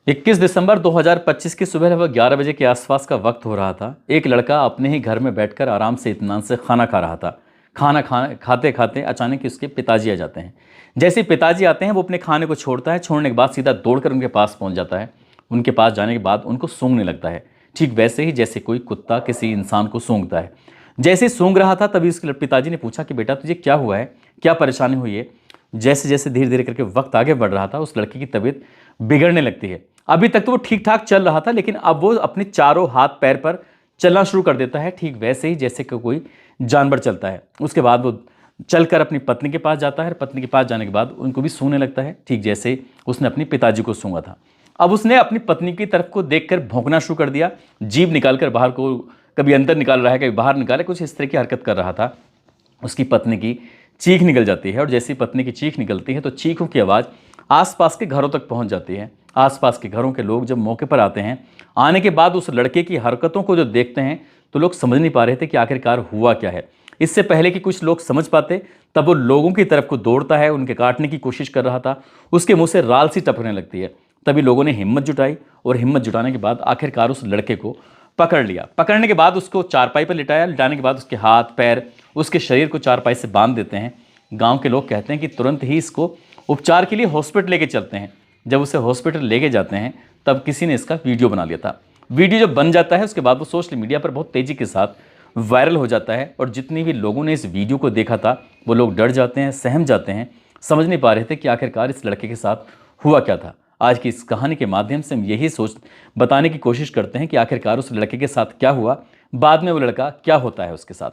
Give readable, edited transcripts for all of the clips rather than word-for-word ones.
21 दिसंबर 2025 की सुबह लगभग 11 बजे के आसपास का वक्त हो रहा था। एक लड़का अपने ही घर में बैठकर आराम से इत्मीनान से खाना खा रहा था। खाते खाते अचानक ही उसके पिताजी आ जाते हैं। जैसे ही पिताजी आते हैं वो अपने खाने को छोड़ता है। छोड़ने के बाद सीधा दौड़कर उनके पास पहुंच जाता है। उनके पास जाने के बाद उनको सूंघने लगता है, ठीक वैसे ही जैसे कोई कुत्ता किसी इंसान को सूंघता है। जैसे ही सूंघ रहा था तभी उसके पिताजी ने पूछा कि बेटा तुझे क्या हुआ है, क्या परेशानी हुई है। जैसे जैसे धीरे धीरे करके वक्त आगे बढ़ रहा था उस लड़के की तबीयत बिगड़ने लगती है। अभी तक तो वो ठीक ठाक चल रहा था, लेकिन अब वो अपने चारों हाथ पैर पर चलना शुरू कर देता है, ठीक वैसे ही जैसे कि कोई जानवर चलता है। उसके बाद वो चलकर अपनी पत्नी के पास जाता है। पत्नी के पास जाने के बाद उनको भी सूंघने लगता है, ठीक जैसे उसने अपनी पिताजी को सूंघा था। अब उसने अपनी पत्नी की तरफ को देखकर भौंकना शुरू कर दिया। जीभ निकालकर बाहर को कभी अंदर निकाल रहा है, कभी बाहर निकाले, कुछ इस तरह की हरकत कर रहा था। उसकी पत्नी की चीख निकल जाती है और जैसे ही पत्नी की चीख निकलती है तो चीखों की आवाज़ आसपास के घरों तक पहुंच जाती है। आसपास के घरों के लोग जब मौके पर आते हैं, आने के बाद उस लड़के की हरकतों को जो देखते हैं तो लोग समझ नहीं पा रहे थे कि आखिरकार हुआ क्या है। इससे पहले कि कुछ लोग समझ पाते तब वो लोगों की तरफ को दौड़ता है, उनके काटने की कोशिश कर रहा था। उसके मुंह से राल सी टपकने लगती है। तभी लोगों ने हिम्मत जुटाई और हिम्मत जुटाने के बाद आखिरकार उस लड़के को पकड़ लिया। पकड़ने के बाद उसको चारपाई पर लिटाया। लिटाने के बाद उसके हाथ पैर, उसके शरीर को चारपाई से बांध देते हैं। गांव के लोग कहते हैं कि तुरंत ही इसको उपचार के लिए हॉस्पिटल लेके चलते हैं। जब उसे हॉस्पिटल लेके जाते हैं तब किसी ने इसका वीडियो बना लिया था। वीडियो जब बन जाता है उसके बाद वो सोशल मीडिया पर बहुत तेज़ी के साथ वायरल हो जाता है और जितनी भी लोगों ने इस वीडियो को देखा था वो लोग डर जाते हैं, सहम जाते हैं, समझ नहीं पा रहे थे कि आखिरकार इस लड़के के साथ हुआ क्या था। आज की इस कहानी के माध्यम से हम यही सोच बताने की कोशिश करते हैं कि आखिरकार उस लड़के के साथ क्या हुआ, बाद में वो लड़का क्या होता है उसके साथ।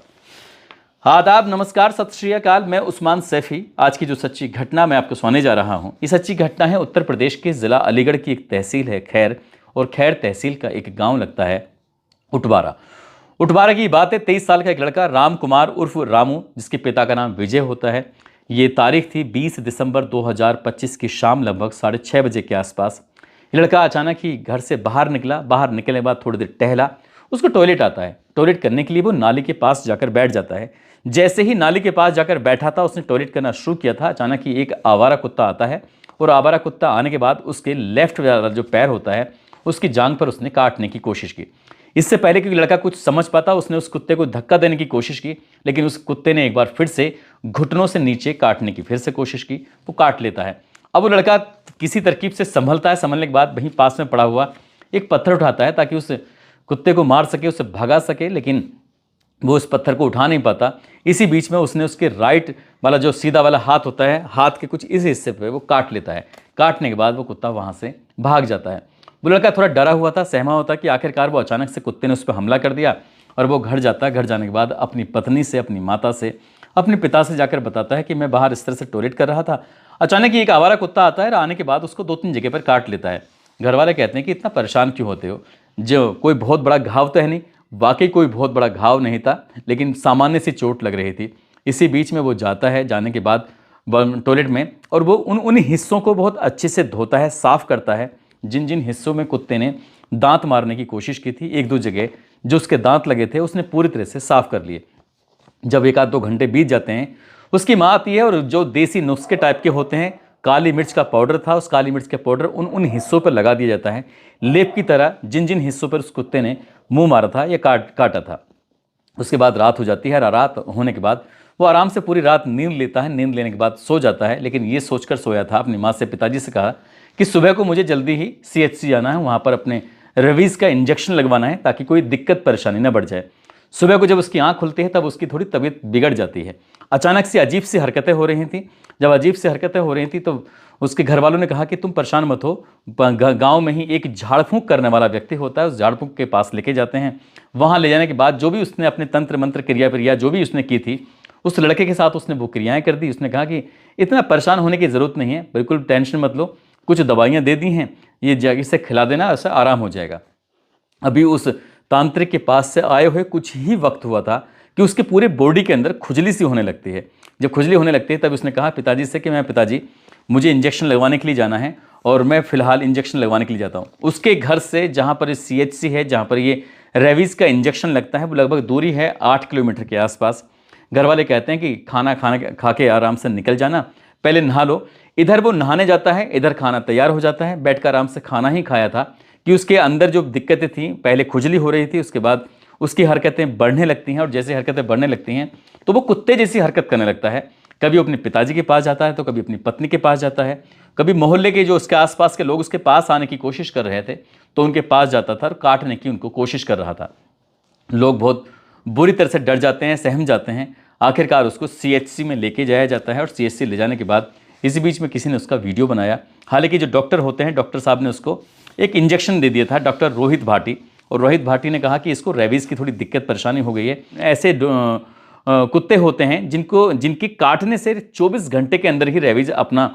आदाब, नमस्कार, सत श्री अकाल। मैं उस्मान सैफी। आज की जो सच्ची घटना मैं आपको सुनाने जा रहा हूं, ये सच्ची घटना है उत्तर प्रदेश के ज़िला अलीगढ़ की एक तहसील है खैर, और खैर तहसील का एक गांव लगता है उटवारा। उटवारा की बात है। 23 साल का एक लड़का राम कुमार उर्फ रामू, जिसके पिता का नाम विजय होता है। ये तारीख थी 20 दिसंबर 2025 की शाम लगभग 6:30 बजे के आसपास। ये लड़का अचानक ही घर से बाहर निकला। बाहर निकलने के बाद थोड़ी देर टहला। उसको टॉयलेट आता है। टॉयलेट करने के लिए वो नाली के पास जाकर बैठ जाता है। जैसे ही नाली के पास जाकर बैठा था, उसने टॉयलेट करना शुरू किया था, अचानक ही एक आवारा कुत्ता आता है और आवारा कुत्ता आने के बाद उसके लेफ्ट वाला जो पैर होता है उसकी जांघ पर उसने काटने की कोशिश की। इससे पहले कि लड़का कुछ समझ पाता उसने उस कुत्ते को धक्का देने की कोशिश की, लेकिन उस कुत्ते ने एक बार फिर से घुटनों से नीचे काटने की फिर से कोशिश की। वो काट लेता है। अब वो लड़का किसी तरकीब से संभलता है। संभलने के बाद वहीं पास में पड़ा हुआ एक पत्थर उठाता है ताकि उस कुत्ते को मार सके, उसे भगा सके, लेकिन वो उस पत्थर को उठा नहीं पाता। इसी बीच में उसने उसके राइट वाला जो सीधा वाला हाथ होता है, हाथ के कुछ इस हिस्से पे वो काट लेता है। काटने के बाद वो कुत्ता वहाँ से भाग जाता है। वो लड़का थोड़ा डरा हुआ था, सहमा होता कि आखिरकार वो अचानक से कुत्ते ने उस पर हमला कर दिया और वो घर जाता है। घर जाने के बाद अपनी पत्नी से, अपनी माता से, अपने पिता से जाकर बताता है कि मैं बाहर इस तरह से टॉयलेट कर रहा था, अचानक ही एक आवारा कुत्ता आता है और आने के बाद उसको 2-3 जगह पर काट लेता है। घर वाले कहते हैं कि इतना परेशान क्यों होते हो, जो कोई बहुत बड़ा घाव तो है नहीं। वाकई कोई बहुत बड़ा घाव नहीं था, लेकिन सामान्य सी चोट लग रही थी। इसी बीच में वो जाता है, जाने के बाद टॉयलेट में, और वो उन हिस्सों को बहुत अच्छे से धोता है, साफ़ करता है जिन जिन हिस्सों में कुत्ते ने दांत मारने की कोशिश की थी। 1-2 जगह जो उसके दांत लगे थे उसने पूरी तरह से साफ़ कर लिए। जब 1-2 घंटे बीत जाते हैं, उसकी माँ आती है और जो देसी नुस्खे टाइप के होते हैं, काली मिर्च का पाउडर था, उस काली मिर्च का पाउडर उन हिस्सों पर लगा दिया जाता है, लेप की तरह, जिन जिन हिस्सों पर उस कुत्ते ने मुंह मारा था या काटा था। उसके बाद रात हो जाती है। रात होने के बाद वो आराम से पूरी रात नींद लेता है। नींद लेने के बाद सो जाता है, लेकिन ये सोचकर सोया था, अपनी माँ से, पिताजी से कहा कि सुबह को मुझे जल्दी ही CHC जाना है, वहाँ पर अपने रेबीज़ का इंजेक्शन लगवाना है ताकि कोई दिक्कत परेशानी न बढ़ जाए। सुबह को जब उसकी आंख खुलती है तब उसकी थोड़ी तबीयत बिगड़ जाती है। अचानक से अजीब सी हरकतें हो रही थी। जब अजीब सी हरकतें हो रही थी तो उसके घर वालों ने कहा कि तुम परेशान मत हो, गांव में ही एक झाड़ फूंक करने वाला व्यक्ति होता है, उस झाड़ फूंक के पास लेके जाते हैं। वहाँ ले जाने के बाद जो भी उसने अपने तंत्र मंत्र क्रिया जो भी उसने की थी, उस लड़के के साथ उसने वो क्रियाएँ कर दी। उसने कहा कि इतना परेशान होने की ज़रूरत नहीं है, बिल्कुल टेंशन मत लो, कुछ दवाइयाँ दे दी हैं, ये जाके इसे खिला देना, ऐसा आराम हो जाएगा। अभी उस तांत्रिक के पास से आए हुए कुछ ही वक्त हुआ था कि उसके पूरे बॉडी के अंदर खुजली सी होने लगती है। जब खुजली होने लगती है तब उसने कहा पिताजी से कि मैं पिताजी, मुझे इंजेक्शन लगवाने के लिए जाना है और मैं फ़िलहाल इंजेक्शन लगवाने के लिए जाता हूँ। उसके घर से जहाँ पर CHC है, जहाँ पर ये रेबीज़ का इंजेक्शन लगता है, वो लगभग दूरी है 8 किलोमीटर के आसपास। घर वाले कहते हैं कि खाना खा के आराम से निकल जाना, पहले नहा लो, इधर वो नहाने जाता है, इधर खाना तैयार हो जाता है, बैठकर आराम से खाना ही खाया था कि उसके अंदर जो दिक्कतें थी, पहले खुजली हो रही थी, उसके बाद उसकी हरकतें बढ़ने लगती हैं, और जैसे हरकतें बढ़ने लगती हैं तो वो कुत्ते जैसी हरकत करने लगता है। कभी वो अपने पिताजी के पास जाता है, तो कभी अपनी पत्नी के पास जाता है, कभी मोहल्ले के जो उसके आसपास के लोग उसके पास आने की कोशिश कर रहे थे तो उनके पास जाता था और काटने की उनको कोशिश कर रहा था। लोग बहुत बुरी तरह से डर जाते हैं, सहम जाते हैं। आखिरकार उसको सीएचसी में लेके जाया जाता है, और सीएचसी ले जाने के बाद इसी बीच में किसी ने उसका वीडियो बनाया। हालांकि जो डॉक्टर होते हैं, डॉक्टर साहब ने उसको एक इंजेक्शन दे दिया था, डॉक्टर रोहित भाटी, और रोहित भाटी ने कहा कि इसको रेबीज़ की थोड़ी दिक्कत परेशानी हो गई है। ऐसे कुत्ते होते हैं जिनकी काटने से 24 घंटे के अंदर ही रेबीज़ अपना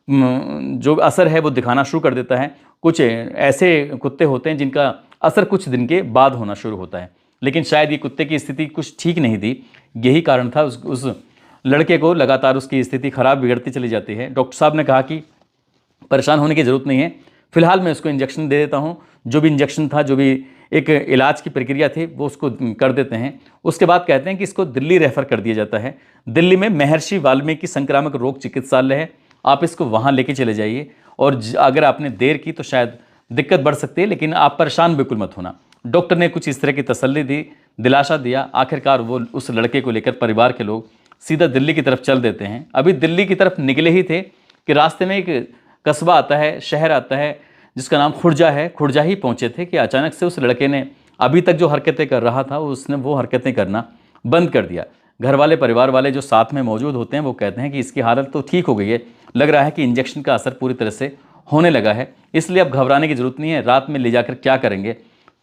जो असर है वो दिखाना शुरू कर देता है। कुछ ऐसे कुत्ते होते हैं जिनका असर कुछ दिन के बाद होना शुरू होता है, लेकिन शायद ये कुत्ते की स्थिति कुछ ठीक नहीं थी। यही कारण था उस लड़के को लगातार उसकी स्थिति खराब बिगड़ती चली जाती है। डॉक्टर साहब ने कहा कि परेशान होने की ज़रूरत नहीं है, फिलहाल मैं उसको इंजेक्शन दे देता हूँ। जो भी इंजेक्शन था, जो भी एक इलाज की प्रक्रिया थी, वो उसको कर देते हैं। उसके बाद कहते हैं कि इसको दिल्ली रेफ़र कर दिया जाता है। दिल्ली में महर्षि वाल्मीकि संक्रामक रोग चिकित्सालय है, आप इसको वहाँ लेके चले जाइए, और अगर आपने देर की तो शायद दिक्कत बढ़ सकती है, लेकिन आप परेशान बिल्कुल मत होना। डॉक्टर ने कुछ इस तरह की तसल्ली दी, दिलासा दिया। आखिरकार वो उस लड़के को लेकर परिवार के लोग सीधा दिल्ली की तरफ चल देते हैं। अभी दिल्ली की तरफ निकले ही थे कि रास्ते में एक कस्बा आता है, शहर आता है जिसका नाम खुर्जा है। खुर्जा ही पहुंचे थे कि अचानक से उस लड़के ने अभी तक जो हरकतें कर रहा था उसने वो हरकतें करना बंद कर दिया। घर वाले, परिवार वाले जो साथ में मौजूद होते हैं वो कहते हैं कि इसकी हालत तो ठीक हो गई है, लग रहा है कि इंजेक्शन का असर पूरी तरह से होने लगा है, इसलिए अब घबराने की ज़रूरत नहीं है, रात में ले जाकर क्या करेंगे।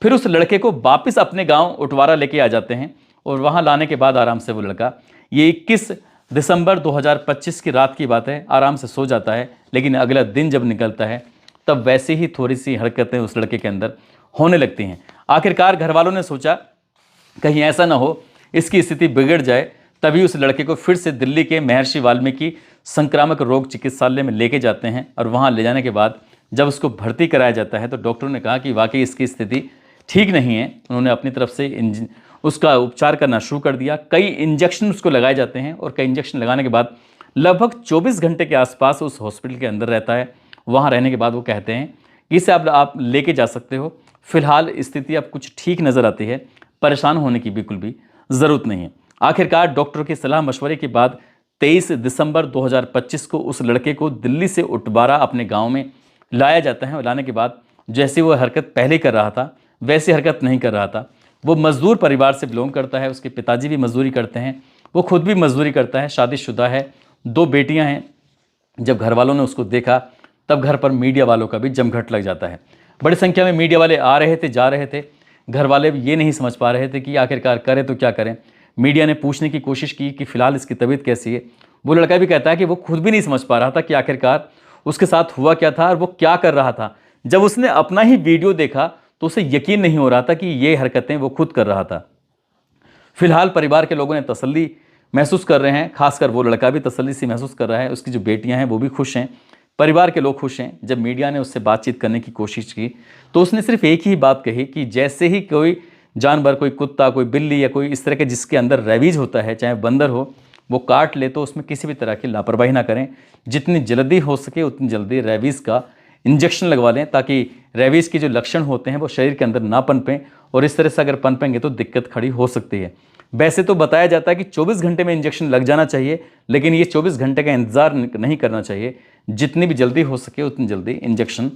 फिर उस लड़के को वापस अपने गाँव उटवारा लेके आ जाते हैं, और वहाँ लाने के बाद आराम से वो लड़का, ये 21 दिसंबर 2025 की रात की बात है, आराम से सो जाता है। लेकिन अगला दिन जब निकलता है तब वैसे ही थोड़ी सी हरकतें उस लड़के के अंदर होने लगती हैं। आखिरकार घर वालों ने सोचा कहीं ऐसा ना हो इसकी स्थिति बिगड़ जाए, तभी उस लड़के को फिर से दिल्ली के महर्षि वाल्मीकि संक्रामक रोग चिकित्सालय में लेके जाते हैं। और वहाँ ले जाने के बाद जब उसको भर्ती कराया जाता है तो डॉक्टरों ने कहा कि वाकई इसकी स्थिति ठीक नहीं है। उन्होंने अपनी तरफ से उसका उपचार करना शुरू कर दिया। कई इंजेक्शन उसको लगाए जाते हैं, और कई इंजेक्शन लगाने के बाद लगभग 24 घंटे के आसपास उस हॉस्पिटल के अंदर रहता है। वहाँ रहने के बाद वो कहते हैं कि इसे आप लेके जा सकते हो, फिलहाल स्थिति अब कुछ ठीक नज़र आती है, परेशान होने की बिल्कुल भी ज़रूरत नहीं है। आखिरकार डॉक्टरों की सलाह मशवरे के बाद 23 दिसंबर 2025 को उस लड़के को दिल्ली से उटवारा अपने गाँव में लाया जाता है। और लाने के बाद जैसे वो हरकत पहले कर रहा था वैसी हरकत नहीं कर रहा था। वो मज़दूर परिवार से बिलोंग करता है, उसके पिताजी भी मजदूरी करते हैं, वो खुद भी मजदूरी करता है, शादीशुदा है, 2 बेटियां हैं। जब घर वालों ने उसको देखा तब घर पर मीडिया वालों का भी जमघट लग जाता है। बड़ी संख्या में मीडिया वाले आ रहे थे, जा रहे थे। घर वाले भी ये नहीं समझ पा रहे थे कि आखिरकार करें तो क्या करें। मीडिया ने पूछने की कोशिश की कि फ़िलहाल इसकी तबीयत कैसी है। वो लड़का भी कहता है कि वो खुद भी नहीं समझ पा रहा था कि आखिरकार उसके साथ हुआ क्या था और वो क्या कर रहा था। जब उसने अपना ही वीडियो देखा तो उसे यकीन नहीं हो रहा था कि ये हरकतें वो खुद कर रहा था। फिलहाल परिवार के लोगों ने तसल्ली महसूस कर रहे हैं, खासकर वो लड़का भी तसल्ली सी महसूस कर रहा है, उसकी जो बेटियां हैं वो भी खुश हैं, परिवार के लोग खुश हैं। जब मीडिया ने उससे बातचीत करने की कोशिश की तो उसने सिर्फ एक ही बात कही कि जैसे ही कोई जानवर, कोई कुत्ता, कोई बिल्ली या कोई इस तरह के जिसके अंदर रेबीज होता है, चाहे बंदर हो, वो काट ले तो उसमें किसी भी तरह की लापरवाही ना करें। जितनी जल्दी हो सके उतनी जल्दी रेबीज़ का इंजेक्शन लगवा लें, ताकि रेबीज़ के जो लक्षण होते हैं वो शरीर के अंदर ना पनपें, और इस तरह से अगर पनपेंगे तो दिक्कत खड़ी हो सकती है। वैसे तो बताया जाता है कि 24 घंटे में इंजेक्शन लग जाना चाहिए, लेकिन ये 24 घंटे का इंतज़ार नहीं करना चाहिए। जितनी भी जल्दी हो सके उतनी जल्दी इंजेक्शन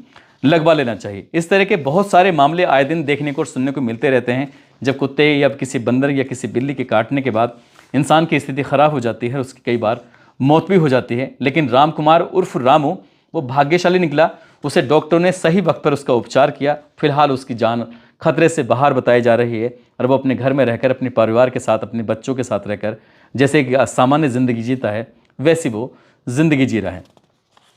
लगवा लेना चाहिए। इस तरह के बहुत सारे मामले आए दिन देखने को और सुनने को मिलते रहते हैं, जब कुत्ते या किसी बंदर या किसी बिल्ली के काटने के बाद इंसान की स्थिति ख़राब हो जाती है, उसकी कई बार मौत भी हो जाती है। लेकिन राम कुमार उर्फ रामू वो भाग्यशाली निकला, उसे डॉक्टरों ने सही वक्त पर उसका उपचार किया। फिलहाल उसकी जान खतरे से बाहर बताई जा रही है, और वो अपने घर में रहकर अपने परिवार के साथ, अपने बच्चों के साथ रहकर जैसे कि सामान्य ज़िंदगी जीता है वैसी वो ज़िंदगी जी रहा है।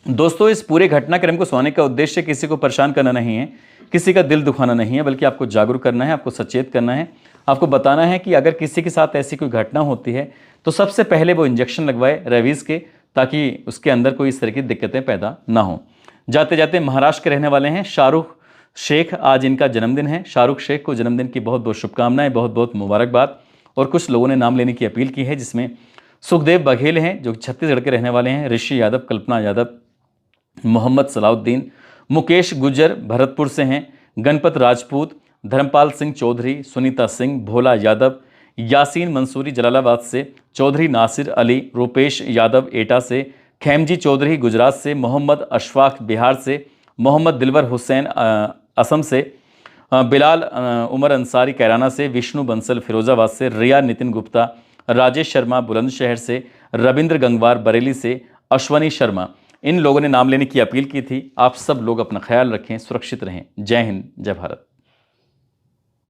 दोस्तों, इस पूरे घटनाक्रम को सुनाने का उद्देश्य किसी को परेशान करना नहीं है, किसी का दिल दुखाना नहीं है, बल्कि आपको जागरूक करना है, आपको सचेत करना है, आपको बताना है कि अगर किसी के साथ ऐसी कोई घटना होती है तो सबसे पहले वो इंजेक्शन लगवाए रेबीज़ के, ताकि उसके अंदर कोई इस तरह की दिक्कतें पैदा ना हों। जाते जाते महाराष्ट्र के रहने वाले हैं शाहरुख शेख, आज इनका जन्मदिन है। शाहरुख शेख को जन्मदिन की बहुत बहुत शुभकामनाएं, बहुत बहुत मुबारकबाद। और कुछ लोगों ने नाम लेने की अपील की है, जिसमें सुखदेव बघेल हैं जो छत्तीसगढ़ के रहने वाले हैं, ऋषि यादव, कल्पना यादव, मोहम्मद सलाउद्दीन, मुकेश गुज्जर भरतपुर से हैं, गणपत राजपूत, धर्मपाल सिंह चौधरी, सुनीता सिंह, भोला यादव, यासीन मंसूरी जलालाबाद से, चौधरी नासिर अली, रूपेश यादव एटा से, खेमजी चौधरी गुजरात से, मोहम्मद अशफाक बिहार से, मोहम्मद दिलवर हुसैन असम से, बिलाल उमर अंसारी कैराना से, विष्णु बंसल फिरोजाबाद से, रिया नितिन गुप्ता, राजेश शर्मा बुलंदशहर से, रविंद्र गंगवार बरेली से, अश्वनी शर्मा, इन लोगों ने नाम लेने की अपील की थी। आप सब लोग अपना ख्याल रखें, सुरक्षित रहें। जय हिंद, जय भारत।